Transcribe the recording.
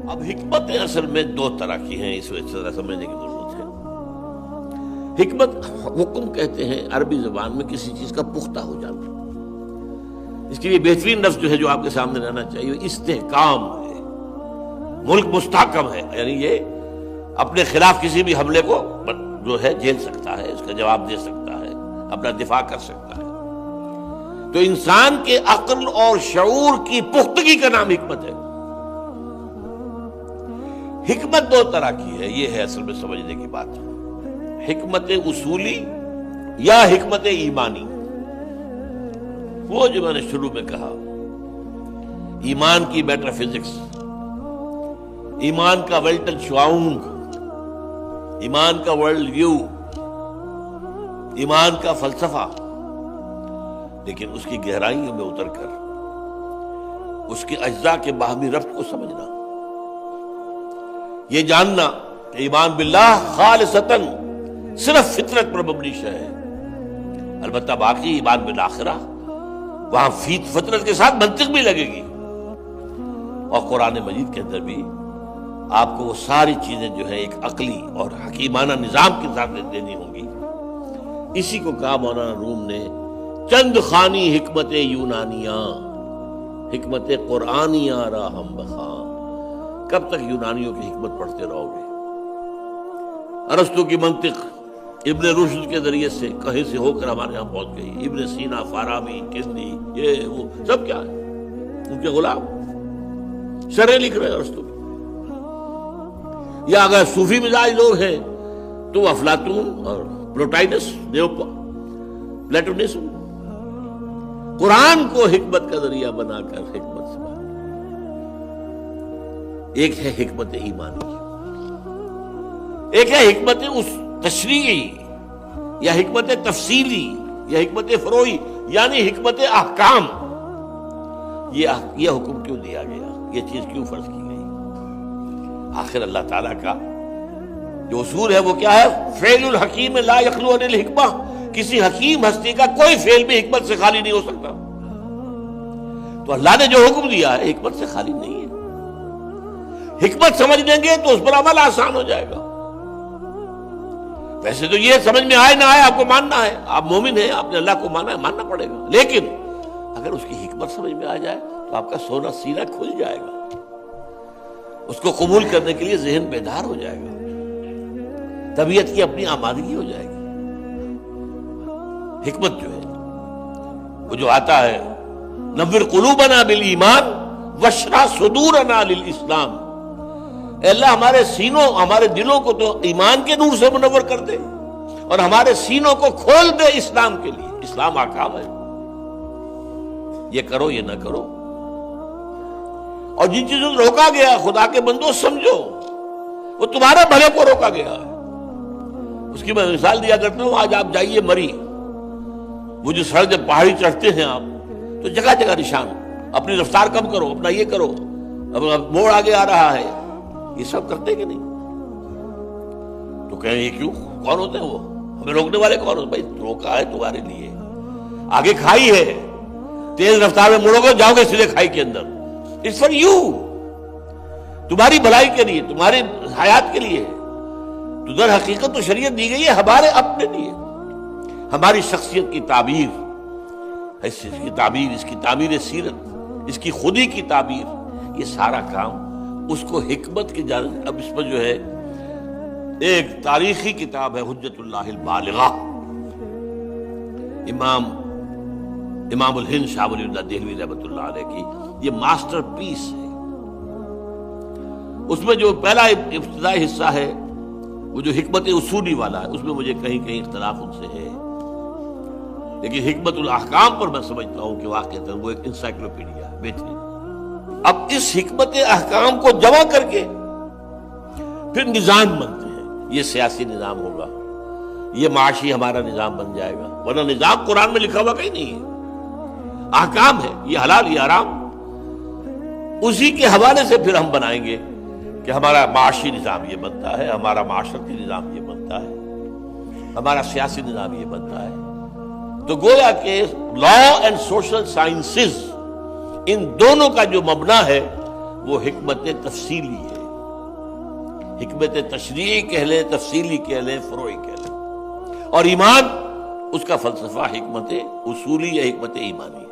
اب حکمتیں اصل میں دو طرح کی ہیں، اس طرح سمجھنے کی ضرورت ہے۔ حکمت حکم کہتے ہیں عربی زبان میں کسی چیز کا پختہ ہو جانا۔ اس کے لیے بہترین لفظ جو ہے جو آپ کے سامنے رہنا چاہیے استحکام ہے۔ ملک مستحکم ہے، یعنی یہ اپنے خلاف کسی بھی حملے کو جو ہے جھیل سکتا ہے، اس کا جواب دے سکتا ہے، اپنا دفاع کر سکتا ہے۔ تو انسان کے عقل اور شعور کی پختگی کا نام حکمت ہے۔ حکمت دو طرح کی ہے، یہ ہے اصل میں سمجھنے کی بات۔ حکمت اصولی یا حکمت ایمانی۔ وہ جو میں نے شروع میں کہا، ایمان کی میٹر فزکس، ایمان کا ویلٹن شواؤنگ، ایمان کا ورلڈ ویو، ایمان کا فلسفہ، لیکن اس کی گہرائیوں میں اتر کر اس کے اجزاء کے باہمی ربط کو سمجھنا، یہ جاننا کہ ایمان باللہ خالصتاً صرف فطرت پر مبنی شے ہے، البتہ باقی ایمان بالآخرہ وہاں فطرت کے ساتھ منطق بھی لگے گی، اور قرآن مجید کے اندر بھی آپ کو وہ ساری چیزیں جو ہے ایک عقلی اور حکیمانہ نظام کے ساتھ دینی ہوں گی۔ اسی کو کہا مولانا روم نے چند خانی حکمت یونانیاں، حکمت قرآنیاں را ہم بخاں۔ کب تک یونانیوں کی حکمت پڑھتے رہو گے؟ ارسطو کی منطق ابن رشد کے ذریعے سے کہیں سے ہو کر ہمارے یہاں پہنچ گئی۔ ابن سینا، فارابی، کندی، یہ وہ سب کیا ہے؟ ان کے غلام شرح لکھ رہے ہیں ارسطو کی۔ یا اگر صوفی مزاج لوگ ہیں تو افلاطون اور پلوٹائنس، پلیٹونسم، قرآن کو حکمت کا ذریعہ بنا کر حکمت سے بات۔ ایک ہے حکمت ایمانی، ایک ہے حکمت اس تشریعی یا حکمت تفصیلی یا حکمت فروعی، یعنی حکمت احکام۔ یہ حکم کیوں دیا گیا، یہ چیز کیوں فرض کی گئی؟ آخر اللہ تعالیٰ کا جو اصول ہے وہ کیا ہے؟ فعل الحکیم لا یخلو عن الحکمہ۔ کسی حکیم ہستی کا کوئی فعل بھی حکمت سے خالی نہیں ہو سکتا۔ تو اللہ نے جو حکم دیا ہے حکمت سے خالی نہیں ہے۔ حکمت سمجھ لیں گے تو اس پر عمل آسان ہو جائے گا۔ ویسے تو یہ سمجھ میں آئے نہ آئے آپ کو ماننا ہے، آپ مومن ہیں، آپ نے اللہ کو مانا ہے، ماننا پڑے گا۔ لیکن اگر اس کی حکمت سمجھ میں آ جائے تو آپ کا سونا سینہ کھل جائے گا، اس کو قبول کرنے کے لیے ذہن بیدار ہو جائے گا، طبیعت کی اپنی آمادگی ہو جائے گی۔ حکمت جو ہے وہ جو آتا ہے نور قلوبنا بالایمان واشرح صدورنا للاسلام، اے اللہ ہمارے سینوں، ہمارے دلوں کو تو ایمان کے نور سے منور کر دے، اور ہمارے سینوں کو کھول دے اسلام کے لیے۔ اسلام احکام ہے، یہ کرو یہ نہ کرو، اور جن چیزوں سے روکا گیا خدا کے بندوں سمجھو وہ تمہارے بھلے کو روکا گیا ہے۔ اس کی میں مثال دیا کرتا ہوں، آج آپ جائیے مری، وہ جو سڑک جب پہاڑی چڑھتے ہیں آپ تو جگہ جگہ نشان، اپنی رفتار کم کرو، اپنا یہ کرو، اب موڑ آگے آ رہا ہے، یہ سب کرتے کہ نہیں؟ تو کہیں یہ کیوں؟ کون ہوتے ہیں وہ؟ ہمیں روکنے والے کون ہوتے؟ بھائی روکا ہے تمہارے لیے، آگے کھائی ہے، تیز رفتار میں مڑو گے جاؤ گے سیدھے کھائی کے اندر۔ اٹس فار یو، تمہاری بھلائی کے لیے، تمہاری حیات کے لیے۔ تو در حقیقت تو شریعت دی گئی ہے ہمارے اپنے لیے، ہماری شخصیت کی تعبیر، اس کی تعبیر، اس کی تعبیر سیرت، اس کی خودی کی تعبیر، یہ سارا کام اس کو حکمت کی جانب۔ اب اس پر جو ہے ایک تاریخی کتاب ہے حجت اللہ البالغہ، امام الہند شاہ ولی اللہ دہلوی رحمۃ اللہ علیہ کی، یہ ماسٹر پیس ہے۔ اس میں جو پہلا ابتدائی حصہ ہے وہ جو حکمت اصولی والا ہے، اس میں مجھے کہیں کہیں اختلاف ان سے ہے، لیکن حکمت الاحکام پر میں سمجھتا ہوں کہ واقعتاً وہ ایک انسائکلوپیڈیا ہے بہترین۔ اب اس حکمت احکام کو جمع کر کے پھر نظام بنتے ہیں، یہ سیاسی نظام ہوگا، یہ معاشی ہمارا نظام بن جائے گا، ورنہ نظام قرآن میں لکھا ہوا کہیں نہیں ہے، احکام ہے، یہ حلال یہ حرام، اسی کے حوالے سے پھر ہم بنائیں گے کہ ہمارا معاشی نظام یہ بنتا ہے، ہمارا معاشرتی نظام یہ بنتا ہے، ہمارا سیاسی نظام یہ بنتا ہے۔ تو گویا کہ لا اینڈ سوشل سائنسز، ان دونوں کا جو مبنا ہے وہ حکمت تفصیلی ہے۔ حکمت تشریعی کہہ لیں، تفصیلی کہہ لیں، فروعی کہہ لیں، اور ایمان اس کا فلسفہ حکمت اصولی یا حکمت ایمانی.